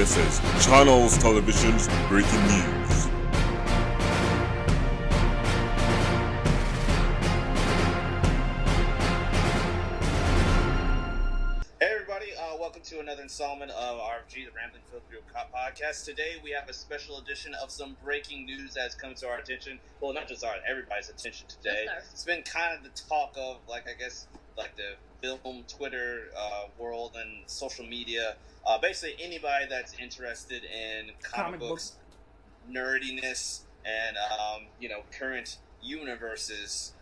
This is Channels Television's Breaking News. Hey everybody, welcome to another installment of RFG, the Rambling Filthy Cop Podcast. Today we have a special edition of some breaking news that's come to our attention. Well, not just everybody's attention today. It's been kind of the talk of, the film, Twitter world and social media. Basically anybody that's interested in comic books, nerdiness, and, current universes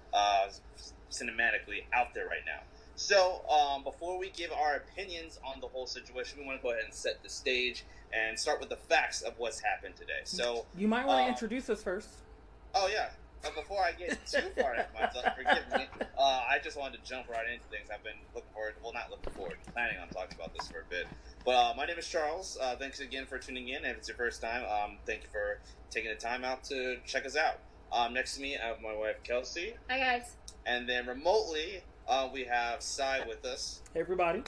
cinematically out there right now. So, before we give our opinions on the whole situation, we want to go ahead and set the stage and start with the facts of what's happened today. So, you might want to introduce us first. Oh, yeah. Before I get too far ahead of myself, forgive me, I just wanted to jump right into things. I've been planning on talking about this for a bit. But my name is Charles. Thanks again for tuning in. If it's your first time, thank you for taking the time out to check us out. Next to me, I have my wife, Kelsey. Hi, guys. And then remotely, we have Sai with us. Hey, everybody.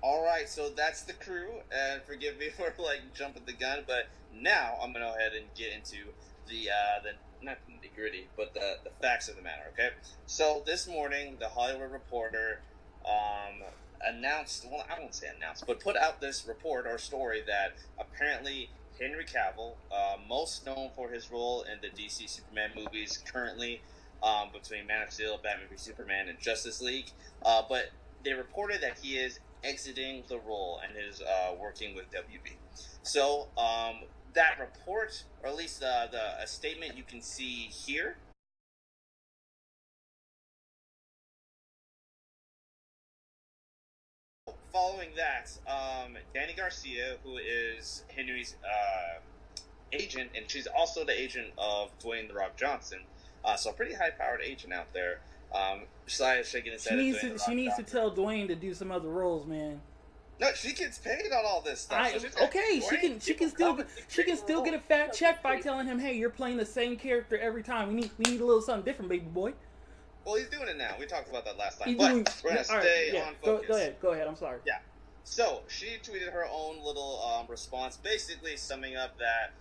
All right, so that's the crew, and forgive me for jumping the gun, but now I'm gonna go ahead and get into the not the nitty-gritty, but the facts of the matter. Okay, so this morning, the Hollywood Reporter announced, well, I won't say announced, but put out this report or story that apparently Henry Caville, most known for his role in the DC Superman movies currently, between Man of Steel, Batman v Superman, and Justice League. But they reported that he is exiting the role and is working with WB. So that report, or at least a statement you can see here. Following that, Danny Garcia, who is Henry's agent, and she's also the agent of Dwayne "The Rock" Johnson. So a pretty high-powered agent out there. Shaking his head. She needs to tell Dwayne to do some other roles, man. No, she gets paid on all this stuff. She can still get a fat check by telling him, "Hey, you're playing the same character every time. We need a little something different, baby boy." Well, he's doing it now. We talked about that last time. But we're gonna stay on focus. Go ahead. I'm sorry. Yeah. So she tweeted her own little response, basically summing up that.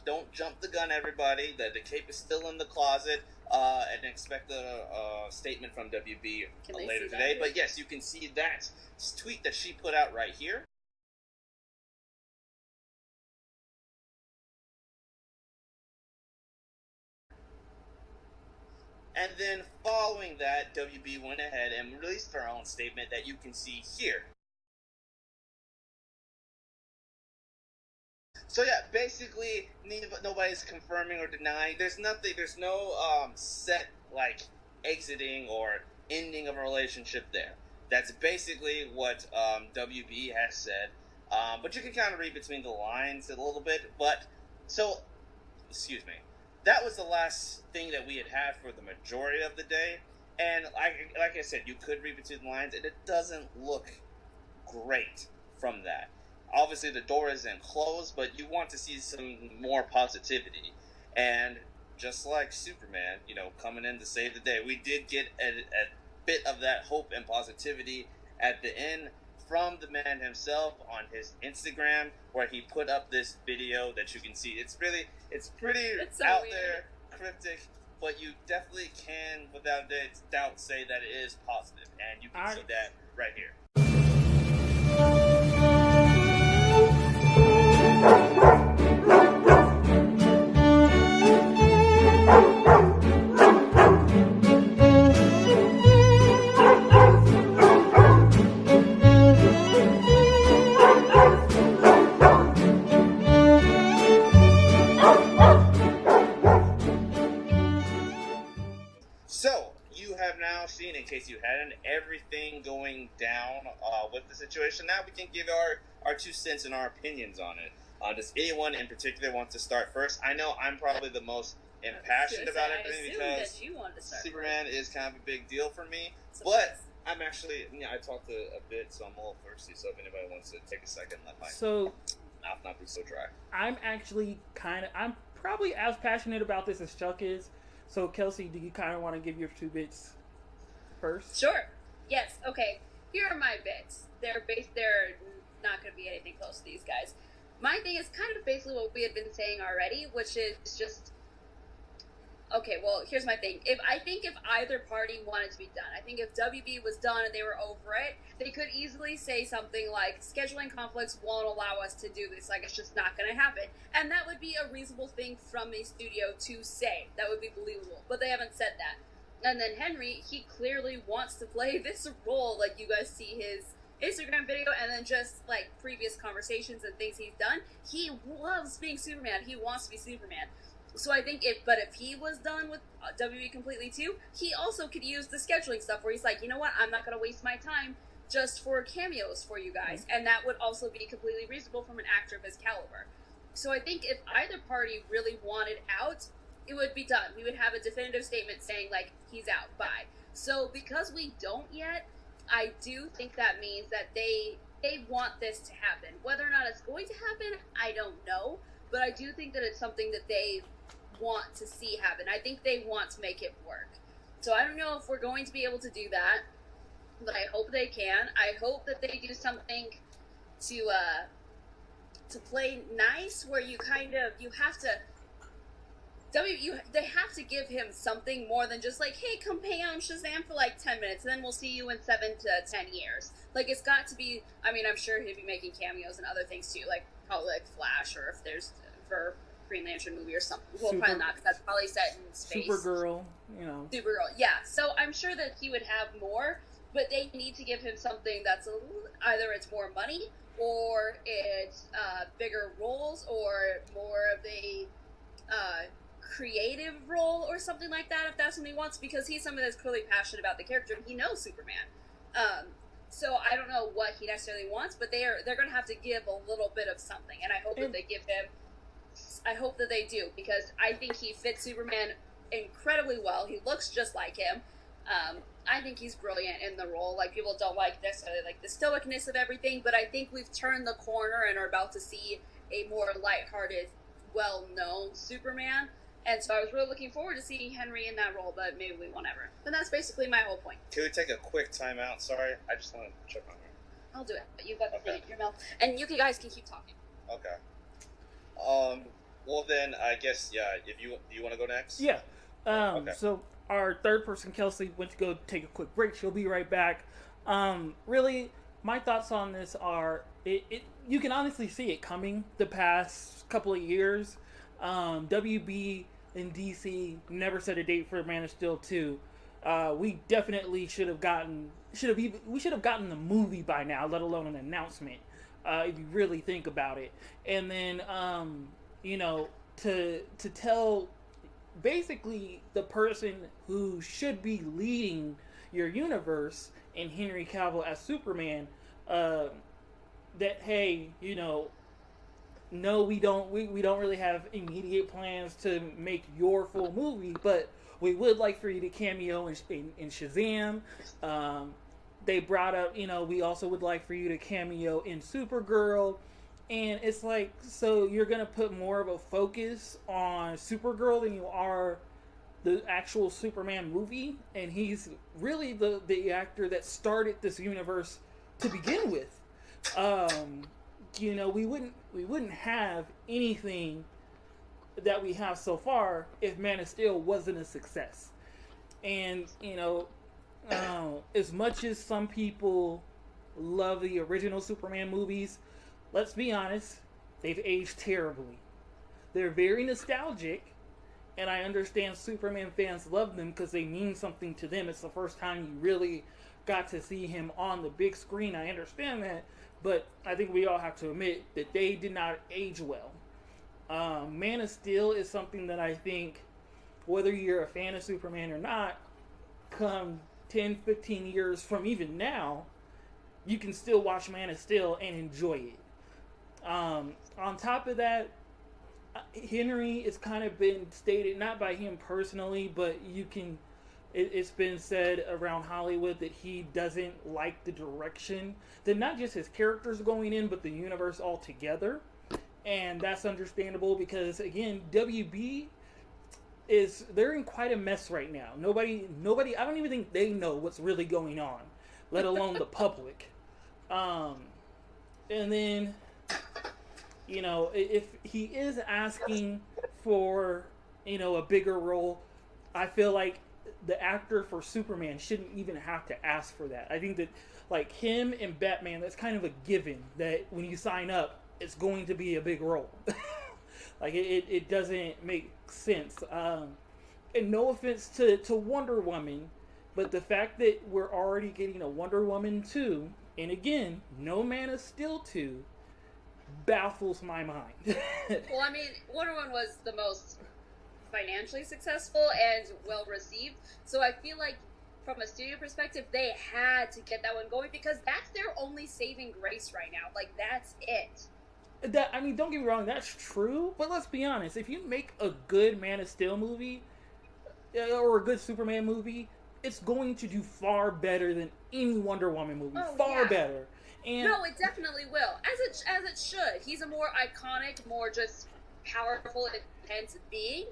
Don't jump the gun, everybody. The cape is still in the closet, and expect a statement from WB later today. But yes, you can see that tweet that she put out right here. And then following that, WB went ahead and released her own statement that you can see here. So yeah, basically, nobody's confirming or denying. There's no set exiting or ending of a relationship there. That's basically what WB has said. But you can kind of read between the lines a little bit. That was the last thing that we had for the majority of the day. And like I said, you could read between the lines, and it doesn't look great from that. Obviously, the door isn't closed, but you want to see some more positivity. And just like Superman, coming in to save the day, we did get a bit of that hope and positivity at the end from the man himself on his Instagram, where he put up this video that you can see. It's pretty so out weird. There, cryptic, but you definitely can, without doubt, say that it is positive. And you can see that right here. So, you have now seen, in case you hadn't, everything going down with the situation. Now we can give our 2 cents and our opinions on it. Does anyone in particular want to start first? I know I'm probably the most impassioned about everything because Superman is kind of a big deal for me. But I'm actually, I talked a bit, so I'm a little thirsty. So if anybody wants to take a second, let my mouth not be so dry. I'm probably as passionate about this as Chuck is. So Kelsey, do you kind of want to give your 2 bits first? Sure. Yes. Okay. Here are my bits. They're not going to be anything close to these guys. My thing is kind of basically what we had been saying already, which is just, okay, well, here's my thing. If either party wanted to be done, I think if WB was done and they were over it, they could easily say something like, scheduling conflicts won't allow us to do this, like, it's just not going to happen. And that would be a reasonable thing from a studio to say. That would be believable. But they haven't said that. And then Henry, he clearly wants to play this role. Like, you guys see his Instagram video and then just, like, previous conversations and things he's done. He loves being Superman. He wants to be Superman. So I think if he was done with WB completely too, he also could use the scheduling stuff where he's like, you know what, I'm not going to waste my time just for cameos for you guys. And that would also be completely reasonable from an actor of his caliber. So I think if either party really wanted out, it would be done. We would have a definitive statement saying, like, he's out, bye. So because we don't yet, I do think that means that they want this to happen. Whether or not it's going to happen, I don't know. But I do think that it's something that they want to see happen. I think they want to make it work. So I don't know if we're going to be able to do that, but I hope they can. I hope that they do something to play nice, where you have to they have to give him something more than just like, hey, come hang out on Shazam for like 10 minutes, and then we'll see you in 7 to 10 years. Like, it's got to be, I mean, I'm sure he'd be making cameos and other things too, like probably like Flash, or if there's for Green Lantern movie or something. Well, probably not, because that's probably set in space. Supergirl, you know. Supergirl, yeah. So I'm sure that he would have more, but they need to give him something that's either it's more money, or it's bigger roles, or more of a creative role, or something like that, if that's what he wants, because he's someone that's clearly passionate about the character, and he knows Superman. So I don't know what he necessarily wants, but they're going to have to give a little bit of something, and I hope that they give him. I hope that they do, because I think he fits Superman incredibly well. He looks just like him. I think he's brilliant in the role. Like, people don't like necessarily like the stoicness of everything, but I think we've turned the corner and are about to see a more lighthearted, well-known Superman. And so I was really looking forward to seeing Henry in that role, but maybe we won't ever. But that's basically my whole point. Can we take a quick timeout? Sorry, I just want to check on her. I'll do it, but you've got the thing in your mouth. And you guys can keep talking. Okay. Well then, I guess, yeah, if you want to go next? Yeah. Okay. So our third person, Kelsey, went to go take a quick break. She'll be right back. Really, my thoughts on this are, you can honestly see it coming the past couple of years. WB and DC never set a date for Man of Steel 2. We definitely should have gotten the movie by now, let alone an announcement. If you really think about it. And then, you know, to tell basically the person who should be leading your universe in Henry Cavill as Superman, that, hey, you know, no, we don't really have immediate plans to make your full movie, but we would like for you to cameo in Shazam. They brought up, you know, we also would like for you to cameo in Supergirl. And it's like, so you're going to put more of a focus on Supergirl than you are the actual Superman movie. And he's really the actor that started this universe to begin with. You know, we wouldn't have anything that we have so far if Man of Steel wasn't a success. And, you know, as much as some people love the original Superman movies, let's be honest, they've aged terribly. They're very nostalgic, and I understand Superman fans love them because they mean something to them. It's the first time you really got to see him on the big screen. I understand that, but I think we all have to admit that they did not age well. Man of Steel is something that I think, whether you're a fan of Superman or not, come 10, 15 years from even now, you can still watch Man of Steel and enjoy it. On top of that, Henry has kind of been stated, not by him personally, but it's been said around Hollywood that he doesn't like the direction that not just his characters going in, but the universe altogether. And that's understandable because, again, WB they're in quite a mess right now. Nobody, I don't even think they know what's really going on, let alone the public. And then, you know, if he is asking for, you know, a bigger role, I feel like the actor for Superman shouldn't even have to ask for that. I think that, like, him and Batman, that's kind of a given that when you sign up, it's going to be a big role. Like, it doesn't make sense. And no offense to Wonder Woman, but the fact that we're already getting a Wonder Woman 2, and again, no Man of Steel 2, baffles my mind. Well, I mean, Wonder Woman was the most financially successful and well received, so I feel like from a studio perspective, they had to get that one going because that's their only saving grace right now. Like, that's it. That, I mean, don't get me wrong, that's true, but let's be honest. If you make a good Man of Steel movie or a good Superman movie, it's going to do far better than any Wonder Woman movie. Far better. And no, it definitely will, as it should. He's a more iconic, more just powerful, intense being.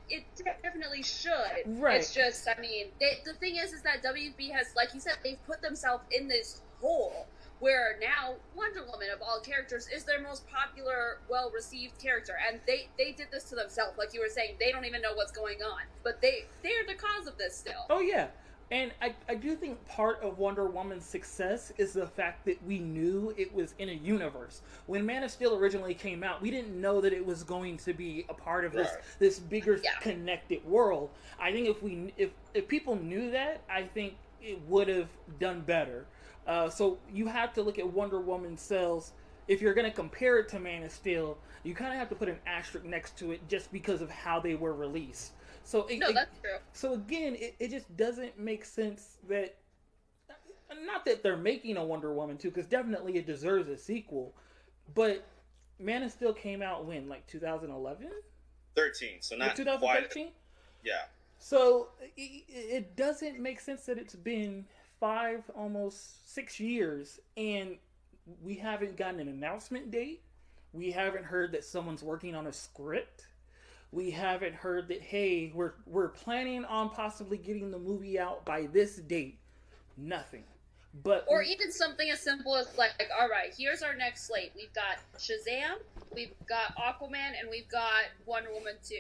It definitely should. Right. It's just, I mean, the thing is that WB has, like you said, they've put themselves in this hole where now Wonder Woman, of all characters, is their most popular, well-received character. And they did this to themselves. Like you were saying, they don't even know what's going on. But they're the cause of this still. Oh, yeah. And I do think part of Wonder Woman's success is the fact that we knew it was in a universe. When Man of Steel originally came out, we didn't know that it was going to be a part of this bigger connected world. I think if people knew that, I think it would have done better. So you have to look at Wonder Woman's sales. If you're going to compare it to Man of Steel, you kind of have to put an asterisk next to it just because of how they were released. So that's true. So again, it just doesn't make sense that, not that they're making a Wonder Woman 2, because definitely it deserves a sequel, but Man of Steel came out when, like 2011? 13, so not 2013? Yeah. So it doesn't make sense that it's been 5, almost 6 years, and we haven't gotten an announcement date. We haven't heard that someone's working on a script. We haven't heard that, hey, we're planning on possibly getting the movie out by this date. Nothing. Or even something as simple as like, all right, here's our next slate. We've got Shazam, we've got Aquaman, and we've got Wonder Woman 2.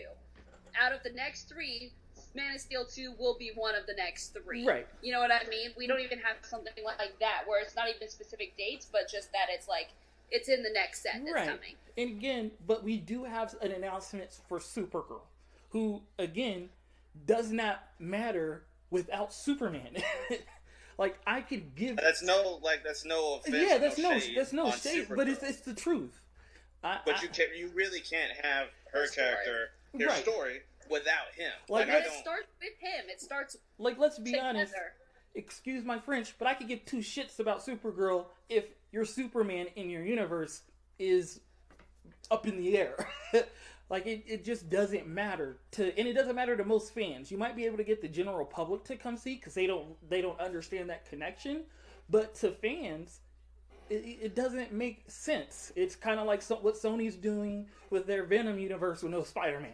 Out of the next 3, Man of Steel 2 will be one of the next 3. Right. You know what I mean? We don't even have something like that where it's not even specific dates, but just that it's like, it's in the next set that's coming. And again, but we do have an announcement for Supergirl, who, again, does not matter without Superman. Like, I could give... That's no offense. Yeah, that's no shade, Supergirl. but it's the truth. You really can't have her character, story, without him. It starts with him. It starts... Like, let's be honest. Excuse my French, but I could give 2 shits about Supergirl if your Superman in your universe is up in the air. Like, it just doesn't matter and it doesn't matter to most fans. You might be able to get the general public to come see because they don't understand that connection, but to fans, it doesn't make sense. It's kind of like what Sony's doing with their Venom universe with no Spider-Man.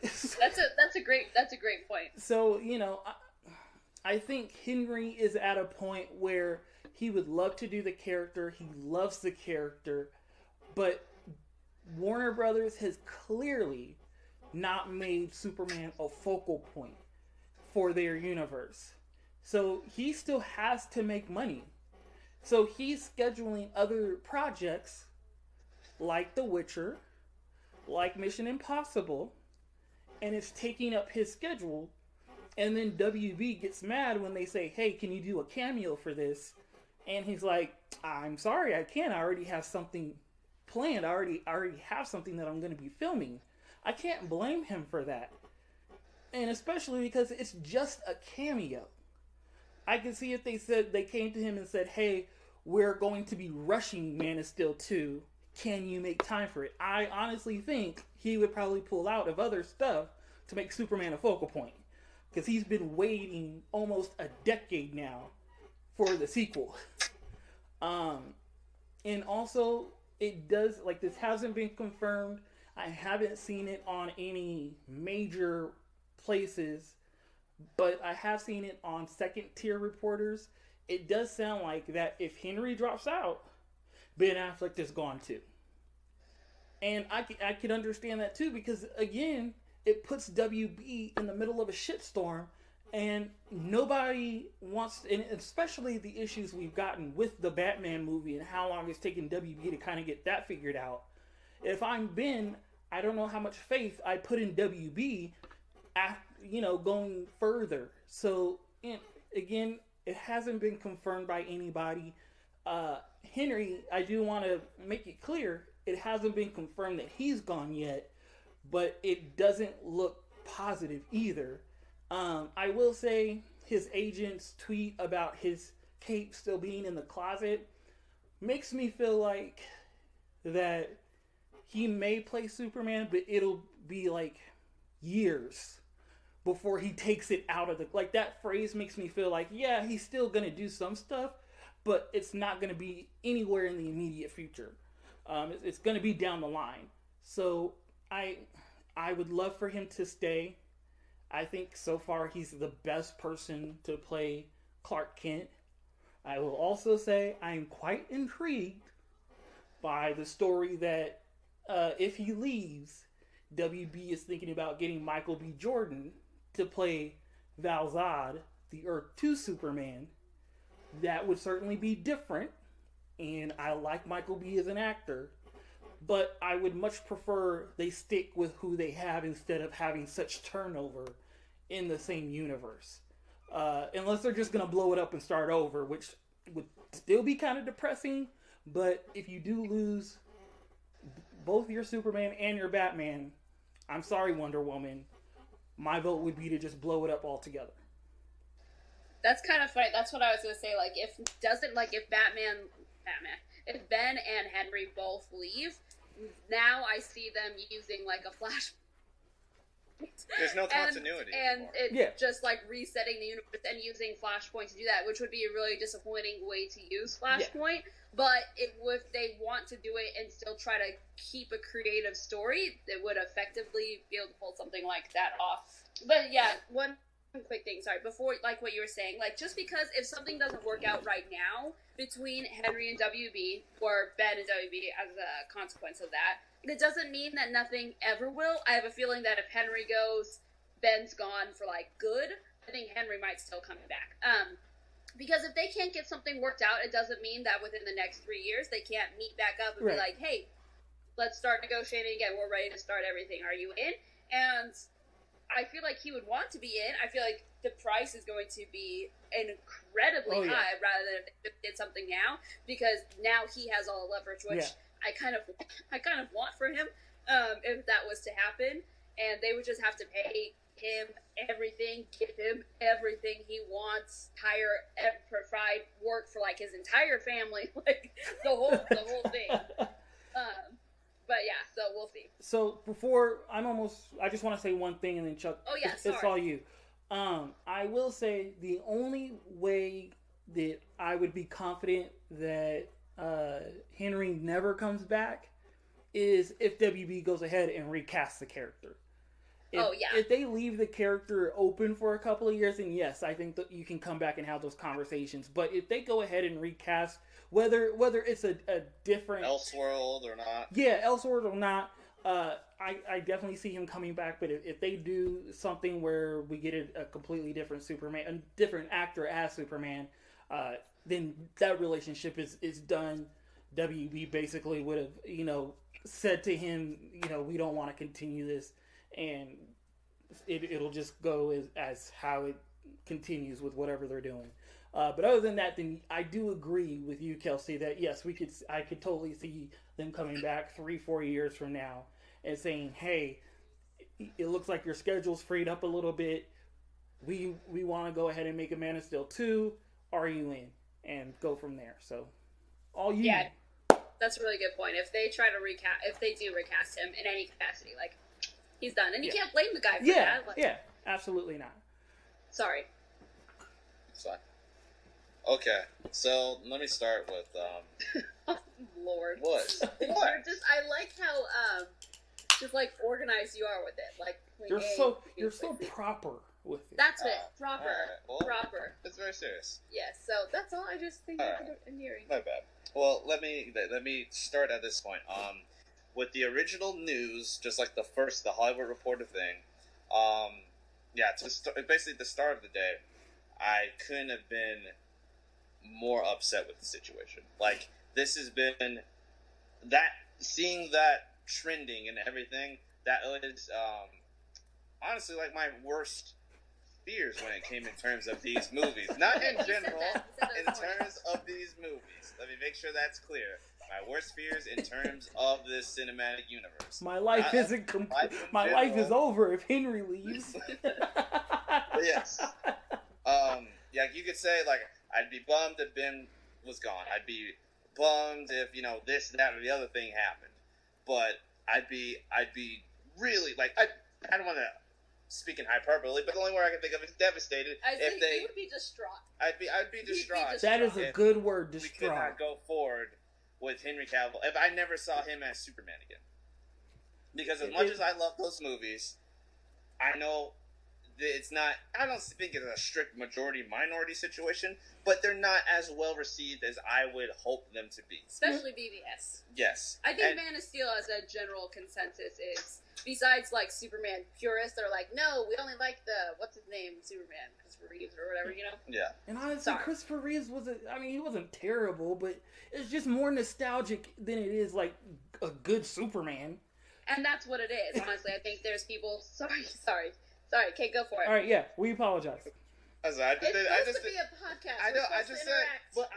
That's a great point. So, you know, I think Henry is at a point where he would love to do the character. He loves the character, but Warner Brothers has clearly not made Superman a focal point for their universe. So he still has to make money. So he's scheduling other projects like The Witcher, like Mission Impossible, and it's taking up his schedule. And then WB gets mad when they say, hey, can you do a cameo for this? And he's like, I'm sorry, I can't. I already have something planned. I already have something that I'm going to be filming. I can't blame him for that. And especially because it's just a cameo. I can see if they came to him and said, hey, we're going to be rushing Man of Steel 2. Can you make time for it? I honestly think he would probably pull out of other stuff to make Superman a focal point. Because he's been waiting almost a decade now for the sequel. And also, it does, like, this hasn't been confirmed. I haven't seen it on any major places, but I have seen it on second tier reporters. it does sound like that if Henry drops out, Ben Affleck is gone too. And I can understand that too, because again, it puts WB in the middle of a shitstorm, and nobody wants, and especially the issues we've gotten with the Batman movie and how long it's taken WB to kind of get that figured out. If I'm Ben, I don't know how much faith I put in WB after, going further. So, again, it hasn't been confirmed by anybody. Henry, I do want to make it clear, it hasn't been confirmed that he's gone yet, but it doesn't look positive either. I will say his agent's tweet about his cape still being in the closet makes me feel like that he may play Superman, but it'll be like years before he takes it out of the... Like, that phrase makes me feel like, yeah, he's still going to do some stuff, but it's not going to be anywhere in the immediate future. It's going to be down the line. So I would love for him to stay. I think so far he's the best person to play Clark Kent. I will also say I am quite intrigued by the story that if he leaves, WB is thinking about getting Michael B. Jordan to play Val-Zod, the Earth 2 Superman. That would certainly be different, and I like Michael B. as an actor, but I would much prefer they stick with who they have instead of having such turnover in the same universe. Unless they're just going to blow it up and start over, which would still be kind of depressing, but if you do lose both your Superman and your Batman, I'm sorry, Wonder Woman, my vote would be to just blow it up altogether. That's kind of funny. That's what I was going to say. Like, if Ben and Henry both leave, now I see them using like a flash. There's no continuity and anymore. it's just like resetting the universe and using Flashpoint to do that, which would be a really disappointing way to use Flashpoint. Yeah. But if they want to do it and still try to keep a creative story, they would effectively be able to pull something like that off. But yeah, one quick thing, sorry, before, like what you were saying, like, just because if something doesn't work out right now between Henry and WB, or Ben and WB as a consequence of that, it doesn't mean that nothing ever will. I have a feeling that if Henry goes, Ben's gone for, like, good. I think Henry might still come back. Because if they can't get something worked out, it doesn't mean that within the next 3 years they can't meet back up and be like, hey, let's start negotiating again. We're ready to start everything. Are you in? And I feel like he would want to be in. I feel like the price is going to be incredibly high rather than if they did something now, because now he has all the leverage, which I kind of want for him if that was to happen. And they would just have to pay him everything, give him everything he wants, hire, provide work for like his entire family, like the whole thing. But yeah, so we'll see. So I just want to say one thing, and then Chuck, it's all you. I will say the only way that I would be confident that Henry never comes back is if WB goes ahead and recasts the character. If they leave the character open for a couple of years, then yes, I think that you can come back and have those conversations. But if they go ahead and recast, whether it's a different Elseworld or not, Elseworld or not, I definitely see him coming back. But if they do something where we get a completely different Superman, a different actor as Superman, then that relationship is done. WB basically would have, said to him, we don't want to continue this. And it'll just go as how it continues with whatever they're doing. But other than that, then I do agree with you, Kelsey, that yes, I could totally see them coming back 3-4 years from now and saying, hey, it looks like your schedule's freed up a little bit. We want to go ahead and make a Man of Steel 2. Are you in? And go from there. So all you. Yeah, that's a really good point. If they try to if they do recast him in any capacity, like, he's done. And you can't blame the guy for that. Like, absolutely not. Sorry. It's fine. Okay, so let me start with, oh, Lord. What? I like how, just, like, organized you are with it. Like, you're so proper. with it. That's it. Proper. Alright, well, Proper. It's very serious. Yes. So that's all. I just think I'm hearing. My bad. Well, let me start at this point. With the original news, just like the Hollywood Reporter thing, basically the start of the day, I couldn't have been more upset with the situation. Like, this has been seeing that trending and everything, that was honestly like my worst fears when it came in terms of these movies. Not in general, in terms of these movies. Let me make sure that's clear. My worst fears in terms of this cinematic universe. My life isn't complete. My life is over if Henry leaves. Yes. You could say, like, I'd be bummed if Ben was gone. I'd be bummed if, this, that, or the other thing happened. But I'd be really, like, I don't want to speak in hyperbole, but the only word I can think of is devastated. You would be distraught. I'd be distraught. That is a good word, distraught. We could not go forward with Henry Caville if I never saw him as Superman again. Because as much as I love those movies, I know it's not. I don't think it's a strict majority-minority situation, but they're not as well received as I would hope them to be. Especially BVS. Yes. I think Man of Steel, as a general consensus, is, besides, like, Superman purists, they're like, no, we only like what's his name, Superman, Christopher Reeves or whatever, Yeah. And honestly, Christopher Reeves he wasn't terrible, but it's just more nostalgic than it is, like, a good Superman. And that's what it is, honestly. I think there's people... Sorry, Kate, go for it. All right, yeah, we apologize. It's supposed to be a podcast. I know, I just said... But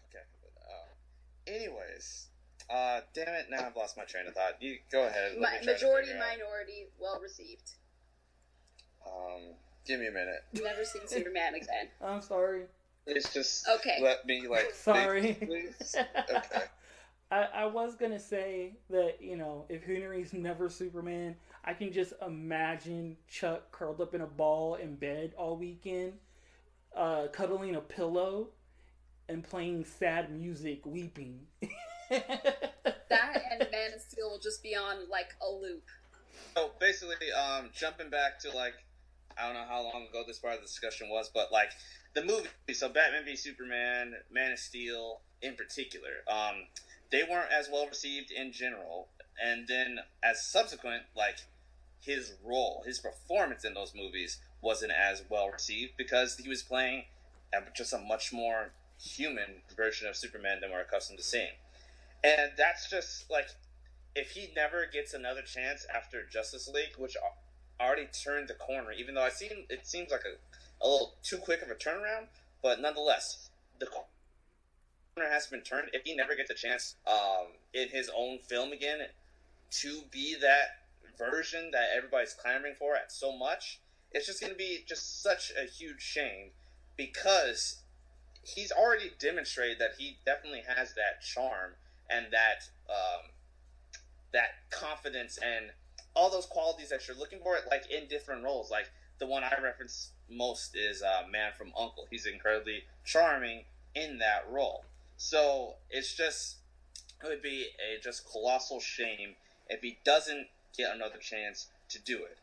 okay. Anyways... damn it, now I've lost my train of thought. You go ahead. Majority, minority, well received. Give me a minute. Never seen Superman again. I'm sorry. It's just... Okay. Let me, like... Sorry. Please. Okay. I was going to say that, if Henry's never Superman, I can just imagine Chuck curled up in a ball in bed all weekend, cuddling a pillow and playing sad music, weeping. That and Man of Steel will just be on, like, a loop. So, basically, jumping back to, like, I don't know how long ago this part of the discussion was, but, like, the movie, so Batman v Superman, Man of Steel in particular, they weren't as well received in general, and then as subsequent, like, his performance in those movies wasn't as well received because he was playing just a much more human version of Superman than we're accustomed to seeing. And that's just, like, if he never gets another chance after Justice League, which already turned the corner, even though it seems like a little too quick of a turnaround, but nonetheless, the corner has been turned. If he never gets a chance in his own film again to be that version that everybody's clamoring for at so much, it's just going to be just such a huge shame because he's already demonstrated that he definitely has that charm and that confidence and all those qualities that you're looking for, like, in different roles. Like, the one I reference most is Man from U.N.C.L.E. He's incredibly charming in that role. So it would be a just colossal shame if he doesn't get another chance to do it.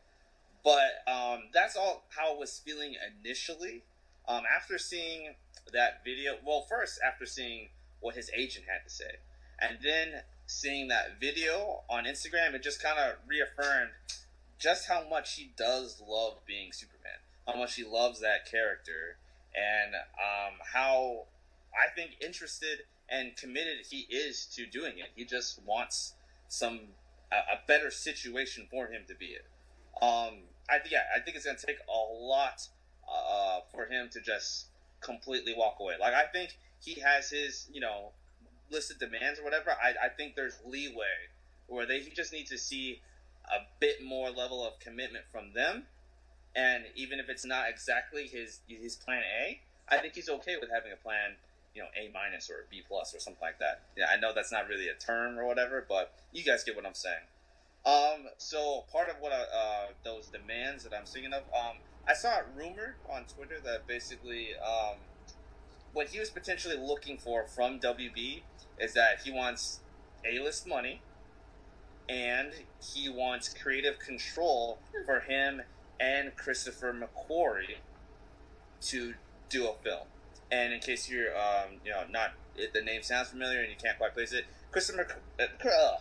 But that's all how I was feeling initially. After seeing that video, first after seeing what his agent had to say, and then seeing that video on Instagram, it just kind of reaffirmed just how much he does love being Superman, how much he loves that character, and how I think interested and committed he is to doing it. He just wants a better situation for him to be in. I think it's going to take a lot for him to just completely walk away. Like, I think he has his, listed demands or whatever. I think there's leeway where he just needs to see a bit more level of commitment from them. And even if it's not exactly his plan A, I think he's okay with having a plan, A- or B+ or something like that. Yeah, I know that's not really a term or whatever, but you guys get what I'm saying. So part of what those demands that I'm thinking of, I saw a rumor on Twitter that basically what he was potentially looking for from WB is that he wants A-list money and he wants creative control for him and Christopher McQuarrie to do a film. And in case you're, not the name sounds familiar and you can't quite place it, Christopher McQuarrie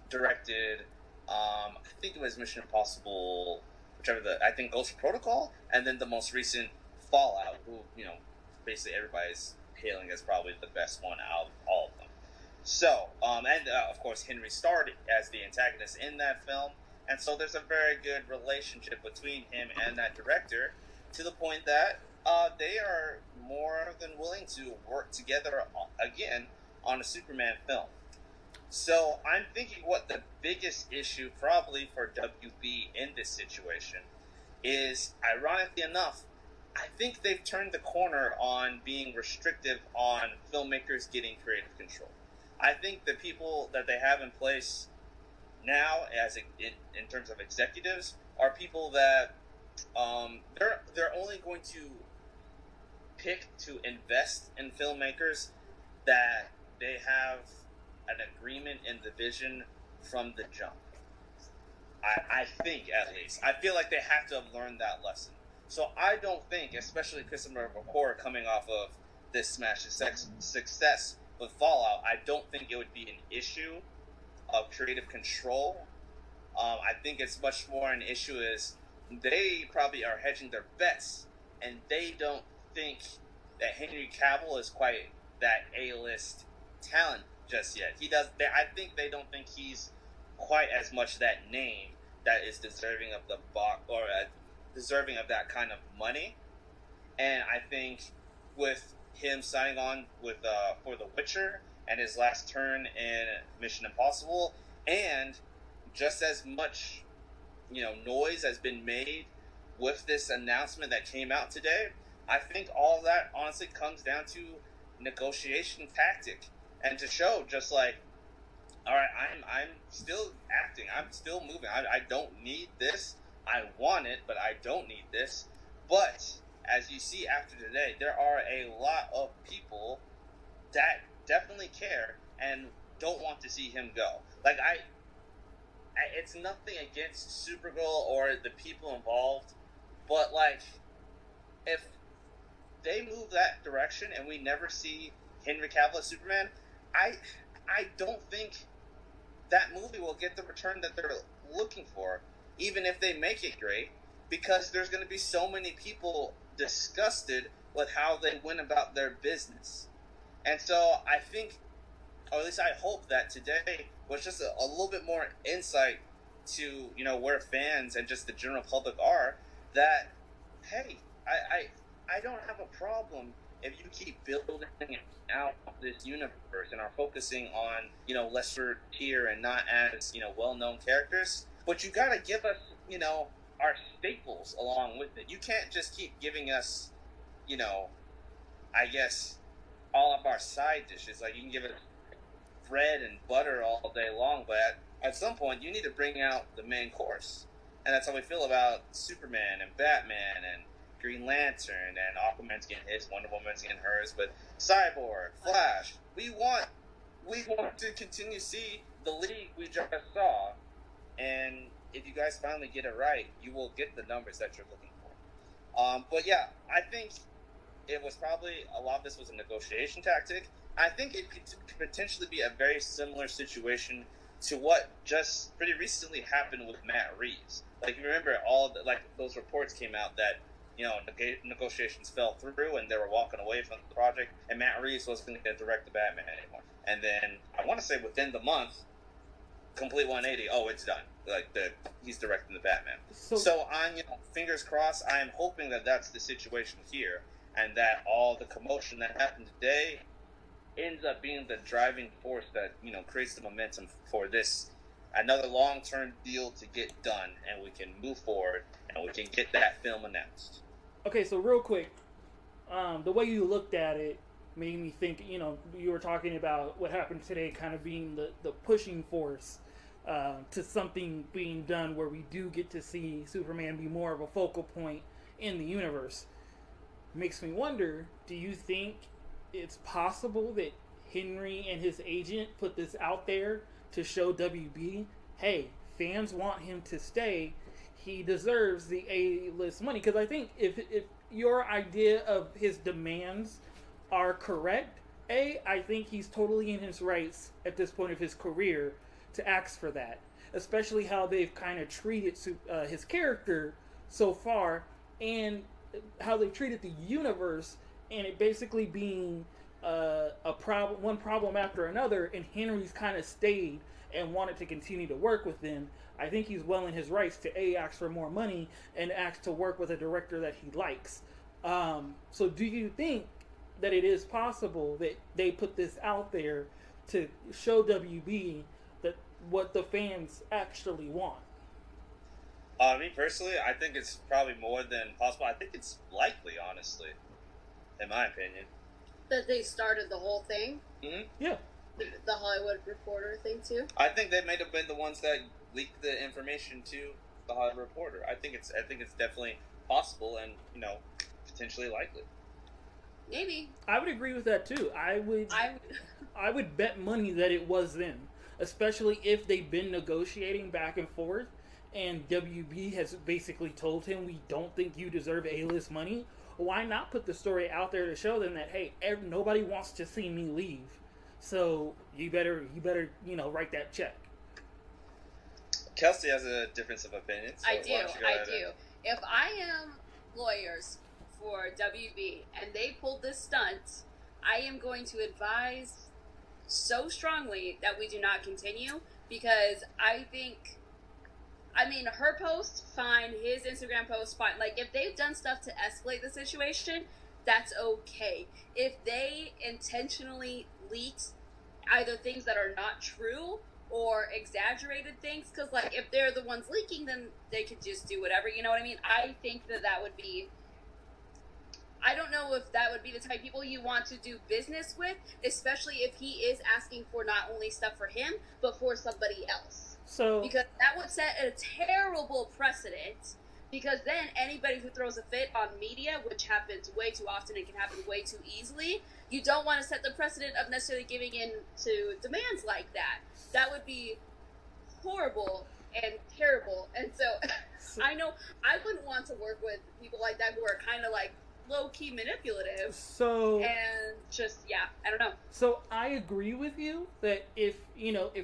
directed, I think it was Mission Impossible, I think Ghost Protocol, and then the most recent Fallout, who, basically everybody's hailing as probably the best one out of all of them. So, of course, Henry starred as the antagonist in that film, and so there's a very good relationship between him and that director, to the point that they are more than willing to work together again on a Superman film. So I'm thinking what the biggest issue probably for WB in this situation is, ironically enough, I think they've turned the corner on being restrictive on filmmakers getting creative control. I think the people that they have in place now, in terms of executives, are people that they're only going to pick to invest in filmmakers that they have an agreement in the vision from the jump. I think, at least. I feel like they have to have learned that lesson. So I don't think, especially Christopher McQuarrie coming off of this smash success with Fallout, I don't think it would be an issue of creative control. I think it's much more an issue is they probably are hedging their bets, and they don't think that Henry Caville is quite that A-list talent just yet. I think they don't think he's quite as much that name that is deserving of the box, or deserving of that kind of money. And I think with him signing on with for The Witcher and his last turn in Mission Impossible, and just as much noise has been made with this announcement that came out today, I think all that honestly comes down to negotiation tactic, and to show just like, all right, I'm still acting, I'm still moving, I don't need this, I want it, but I don't need this. But as you see after today, there are a lot of people that definitely care and don't want to see him go. Like, it's nothing against Supergirl or the people involved, but like, if they move that direction and we never see Henry Cavill as Superman, I don't think that movie will get the return that they're looking for, even if they make it great, because there's going to be so many people disgusted with how they went about their business. And so I think, or at least I hope, that today was just a little bit more insight to where fans and just the general public are, that hey, I don't have a problem if you keep building out this universe and are focusing on lesser tier and not as well-known characters, but you gotta give us our staples along with it. You can't just keep giving us I guess all of our side dishes. Like, you can give it bread and butter all day long, but at some point you need to bring out the main course. And that's how we feel about Superman and Batman and Green Lantern, and Aquaman's getting his, Wonder Woman's getting hers, but Cyborg, Flash, we want to continue to see the league we just saw, and if you guys finally get it right, you will get the numbers that you're looking for. But yeah, I think it was probably, a lot of this was a negotiation tactic. I think it could potentially be a very similar situation to what just pretty recently happened with Matt Reeves. Like, you remember those reports came out that negotiations fell through and they were walking away from the project, and Matt Reeves wasn't going to direct the Batman anymore. And then I want to say within the month, complete 180. Oh, it's done. He's directing the Batman. So I'm fingers crossed. I am hoping that that's the situation here, and that all the commotion that happened today ends up being the driving force that creates the momentum for this another long-term deal to get done, and we can move forward and we can get that film announced. Okay, so real quick, the way you looked at it made me think, you were talking about what happened today kind of being the pushing force to something being done where we do get to see Superman be more of a focal point in the universe. Makes me wonder, do you think it's possible that Henry and his agent put this out there to show WB, hey, fans want him to stay, he deserves the A-list money. Because I think if your idea of his demands are correct, I think he's totally in his rights at this point of his career to ask for that. Especially how they've kind of treated his character so far, and how they've treated the universe, and it basically being one problem after another, and Henry's kind of stayed and wanted to continue to work with them. I think he's well in his rights to ask for more money and ask to work with a director that he likes. So do you think that it is possible that they put this out there to show WB that what the fans actually want? Me personally, I think it's probably more than possible. I think it's likely, honestly, in my opinion. That they started the whole thing? Mm-hmm. Yeah. The Hollywood Reporter thing, too? I think they may have been the ones that leaked the information to the Hollywood Reporter. I think it's definitely possible and, potentially likely. Maybe. I would agree with that too. I would bet money that it was them, especially if they've been negotiating back and forth, and WB has basically told him, we don't think you deserve A-list money. Why not put the story out there to show them that, hey, nobody wants to see me leave, so you better write that check. Kelsey has a difference of opinion. So I do. If I am lawyers for WB and they pulled this stunt, I am going to advise so strongly that we do not continue, because I think, her post, fine, his Instagram post, fine. Like, if they've done stuff to escalate the situation, that's okay. If they intentionally leaked either things that are not true or exaggerated things, because, like, if they're the ones leaking, then they could just do whatever, you know what I mean? I think that would be... I don't know if that would be the type of people you want to do business with, especially if he is asking for not only stuff for him, but for somebody else. So, because that would set a terrible precedent, because then anybody who throws a fit on media, which happens way too often and can happen way too easily, you don't want to set the precedent of necessarily giving in to demands like that. That would be horrible and terrible. And so I know I wouldn't want to work with people like that who are kind of like low-key manipulative. So, and just, I don't know. So I agree with you that if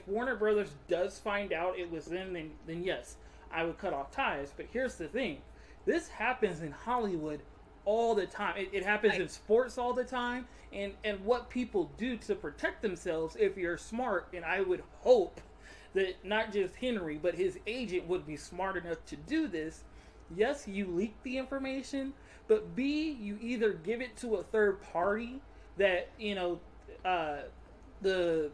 Warner Brothers does find out it was them, then yes, I would cut off ties. But here's the thing. This happens in Hollywood all the time. It happens in sports all the time. And what people do to protect themselves, if you're smart, and I would hope that not just Henry, but his agent would be smart enough to do this. Yes, you leak the information, but B, you either give it to a third party that, the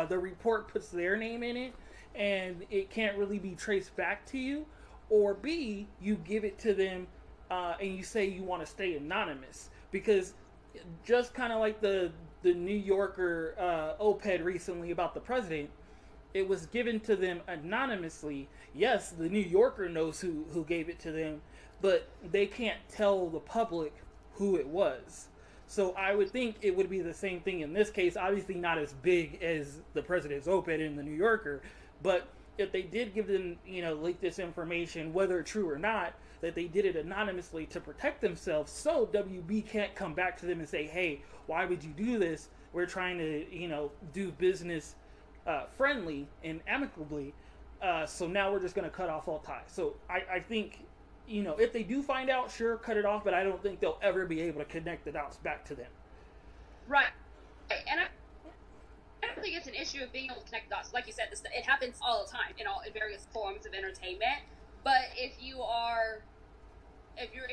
report puts their name in it and it can't really be traced back to you, or B, you give it to them and you say you want to stay anonymous. Because just kind of like the New Yorker op-ed recently about the president, it was given to them anonymously. Yes, the New Yorker knows who gave it to them, but they can't tell the public who it was. So I would think it would be the same thing in this case. Obviously not as big as the president's op-ed in the New Yorker, but if they did give them, leak this information, whether true or not, that they did it anonymously to protect themselves, so WB can't come back to them and say, hey, why would you do this? We're trying to, do business friendly and amicably, so now we're just going to cut off all ties. So I think, if they do find out, sure, cut it off, but I don't think they'll ever be able to connect the dots back to them. Right. And I don't think it's an issue of being able to connect the dots. Like you said, it happens all the time in various forms of entertainment. But if you're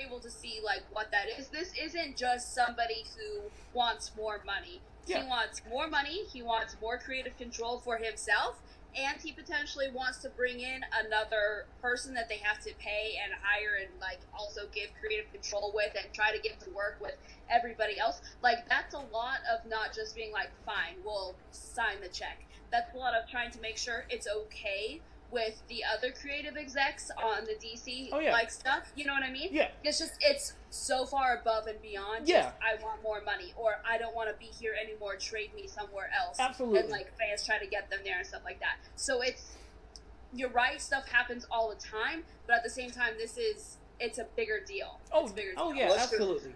able to see like what that is, this isn't just somebody who wants more money. Yeah. He wants more money, he wants more creative control for himself, and he potentially wants to bring in another person that they have to pay and hire and like also give creative control with and try to get to work with everybody else. Like, that's a lot of not just being like, fine, we'll sign the check. That's a lot of trying to make sure it's okay with the other creative execs on the DC stuff, you know what I mean? Yeah. It's so far above and beyond just, I want more money, or I don't want to be here anymore, trade me somewhere else. Absolutely. And like fans try to get them there and stuff like that. So you're right, stuff happens all the time, but at the same time, it's a bigger deal. Oh, It's a bigger deal. oh yeah, Let's just absolutely.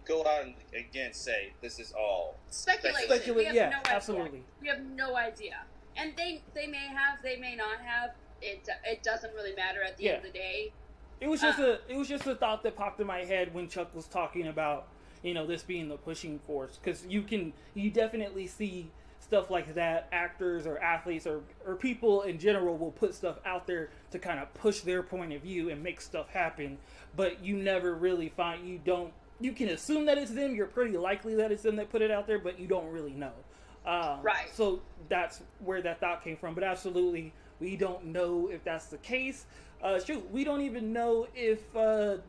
go out and again say this is all Speculation. We have Yeah, no idea. absolutely. We have no idea. And they may have, they may not have. It doesn't really matter at the end of the day. It was just a thought that popped in my head when Chuck was talking about, you know, this being the pushing force, because you definitely see stuff like that. Actors or athletes or people in general will put stuff out there to kind of push their point of view and make stuff happen, but you never really find, you can assume that it's them. You're pretty likely that it's them that put it out there, but you don't really know. Right. So that's where that thought came from. But absolutely, we don't know if that's the case. We don't even know if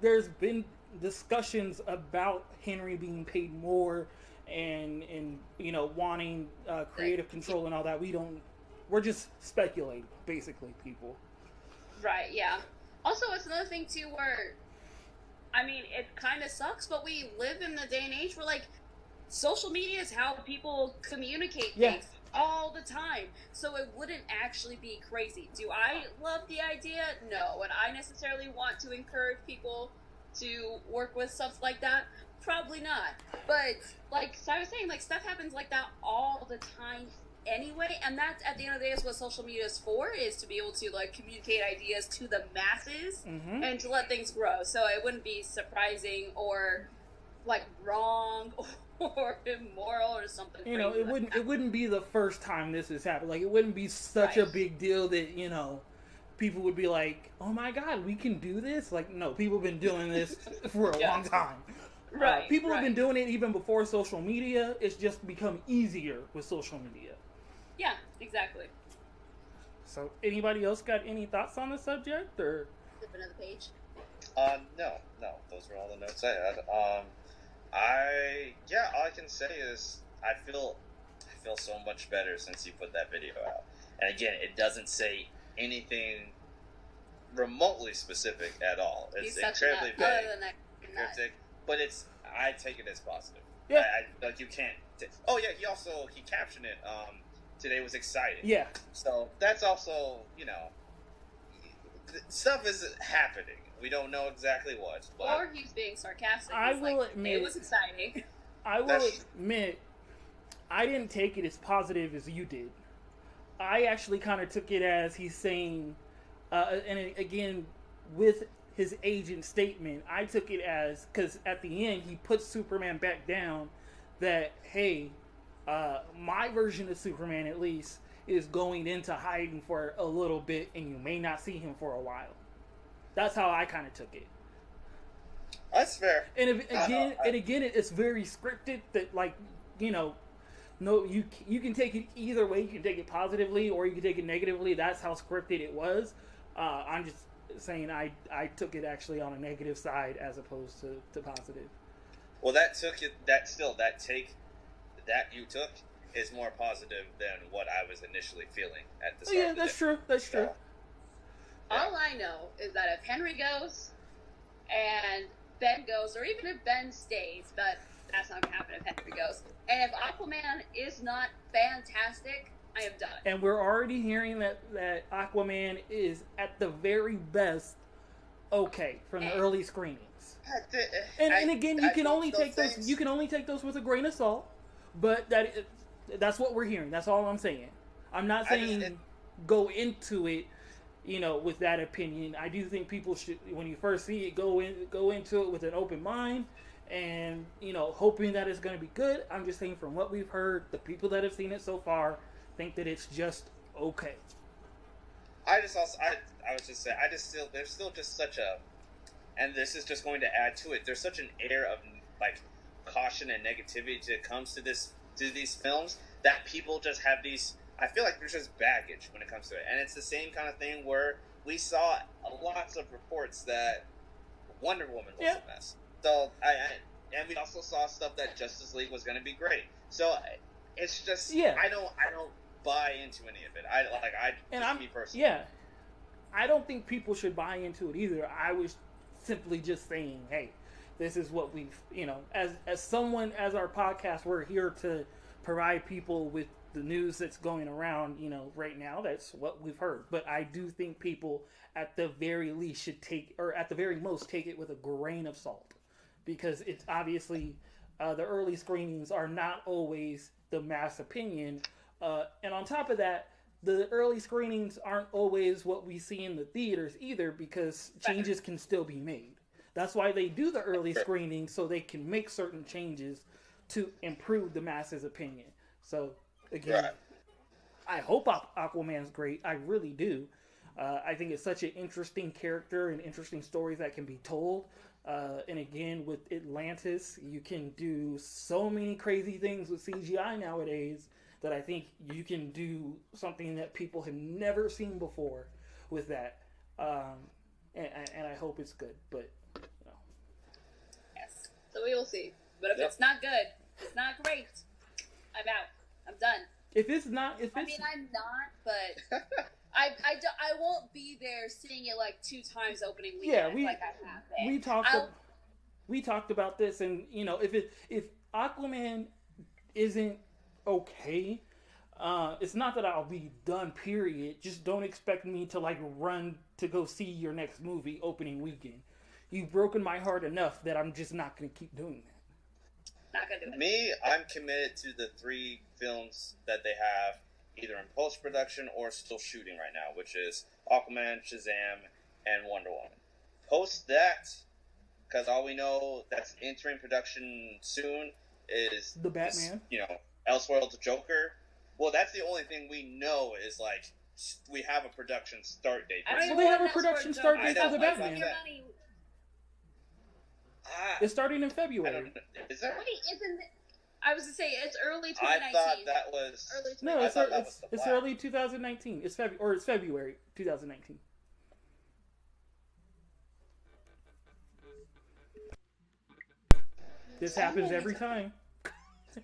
there's been discussions about Henry being paid more and you know, wanting creative control and all that. We're just speculating, basically, people. Right, yeah. Also, it's another thing, too, where, I mean, it kind of sucks, but we live in the day and age where, like, social media is how people communicate things all the time. So it wouldn't actually be crazy. Do I love the idea? No. Would I necessarily want to encourage people to work with stuff like that? Probably not. But, like I was saying, like, stuff happens like that all the time anyway, and that's, at the end of the day, is what social media is for, is to be able to, like, communicate ideas to the masses and to let things grow. So it wouldn't be surprising or, like, wrong or immoral or something. You know, it wouldn't be the first time this has happened. Like, it wouldn't be such a big deal that, you know, people would be like, oh my god, we can do this? Like, no, people have been doing this for a long time. Right. People have been doing it even before social media. It's just become easier with social media. Yeah, exactly. So, anybody else got any thoughts on the subject, or? Flip another page. No. Those were all the notes I had. All I can say is I feel so much better since you put that video out. And again, it doesn't say anything remotely specific at all. It's incredibly vague, cryptic, but I take it as positive. Yeah. Like you can't. He captioned it. Today was exciting. Yeah. So that's also, you know, stuff is happening. We don't know exactly what. But or he's being sarcastic. I will admit, it was exciting. I will admit, I didn't take it as positive as you did. I actually kind of took it as he's saying, and again, with his agent statement, I took it as, because at the end, he puts Superman back down, that, hey, my version of Superman, at least, is going into hiding for a little bit, and you may not see him for a while. That's how I kind of took it. That's fair. And again, it's very scripted. That, like, you know, no, you can take it either way. You can take it positively, or you can take it negatively. That's how scripted it was. I'm just saying I took it actually on a negative side as opposed to positive. Well, that take that you took is more positive than what I was initially feeling at the start. Yeah, that's true. That's true. All I know is that if Henry goes and Ben goes, or even if Ben stays, but that's not going to happen if Henry goes, and if Aquaman is not fantastic, I am done. And we're already hearing that Aquaman is at the very best okay from the early screenings. And again, you can only take those with a grain of salt. But that's what we're hearing. That's all I'm saying. I'm not saying go into it, you know, with that opinion. I do think people should, when you first see it, go into it with an open mind, and, you know, hoping that it's going to be good. I'm just saying, from what we've heard, the people that have seen it so far think that it's just okay. there's still just such a, and this is just going to add to it. There's such an air of, like, caution and negativity that comes to these films, that people just have these, I feel like there's just baggage when it comes to it. And it's the same kind of thing where we saw lots of reports that Wonder Woman was a mess. So and we also saw stuff that Justice League was going to be great. So it's just I don't buy into any of it. Me personally. Yeah. I don't think people should buy into it either. I was simply just saying, hey, this is what we've, you know, as our podcast, we're here to provide people with the news that's going around, right now, that's what we've heard. But I do think people, at the very least, should take, or at the very most, take it with a grain of salt, because it's obviously the early screenings are not always the mass opinion, and on top of that, the early screenings aren't always what we see in the theaters either, because changes can still be made. That's why they do the early screening, so they can make certain changes to improve the masses' opinion. So, again, I hope Aquaman's great. I really do. I think it's such an interesting character and interesting stories that can be told. And again, with Atlantis, you can do so many crazy things with CGI nowadays that I think you can do something that people have never seen before with that. And I hope it's good, but Yes. So we will see. But if it's not good, it's not great, I'm out. I'm done. If it's not, I'm not, but I won't be there seeing it like 2 times opening weekend like I have been. We talked about this, and if Aquaman isn't okay, it's not that I'll be done. Period. Just don't expect me to run to go see your next movie opening weekend. You've broken my heart enough that I'm just not going to keep doing that. Not gonna do it. Me, I'm committed to the 3 films that they have either in post-production or still shooting right now, which is Aquaman, Shazam, and Wonder Woman. Post that, because all we know that's entering production soon is the Batman. Elseworlds the Joker. Well, that's the only thing we know is we have a production start date. Well, they have a production start date for the Batman. It's starting in February. Is that Wait, isn't it? I was to say it's early 2019. I thought that was early. No, it's early 2019. It's February 2019. This happens every time.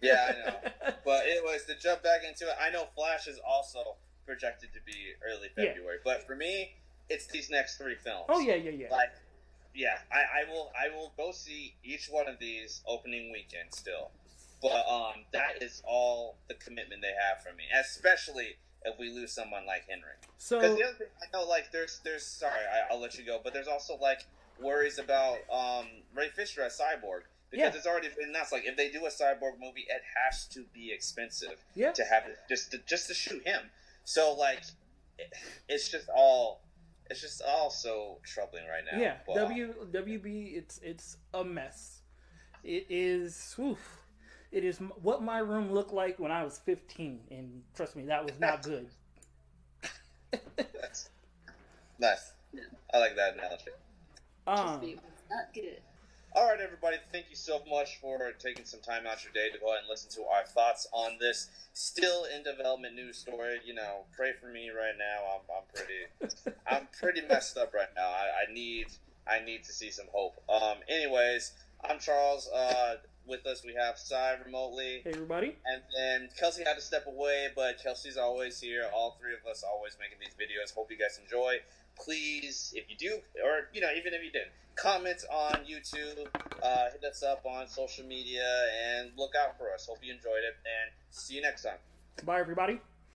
Yeah, I know. But anyways, to jump back into it, I know Flash is also projected to be early February, but for me, it's these next 3 films. Oh yeah. I will go see each one of these opening weekend still. But that is all the commitment they have from me, especially if we lose someone like Henry. So, because the other thing I know, there's sorry, I'll let you go, but there's also worries about Ray Fisher as Cyborg, because it's already been announced. If they do a Cyborg movie, it has to be expensive to have it just to shoot him. So it's just all so troubling right now. Yeah, but, WB, it's a mess. It is. Oof. It is what my room looked like when I was 15, and trust me, that was not good. That's nice. I like that analogy. Not good. All right, everybody. Thank you so much for taking some time out your day to go ahead and listen to our thoughts on this still in development news story. Pray for me right now. I'm pretty messed up right now. I need to see some hope. Anyways, I'm Charles. With us, we have Cy remotely. Hey, everybody. And then Kelsey had to step away, but Kelsey's always here. All 3 of us always making these videos. Hope you guys enjoy. Please, if you do, or even if you didn't, comment on YouTube, hit us up on social media, and look out for us. Hope you enjoyed it, and see you next time. Bye, everybody.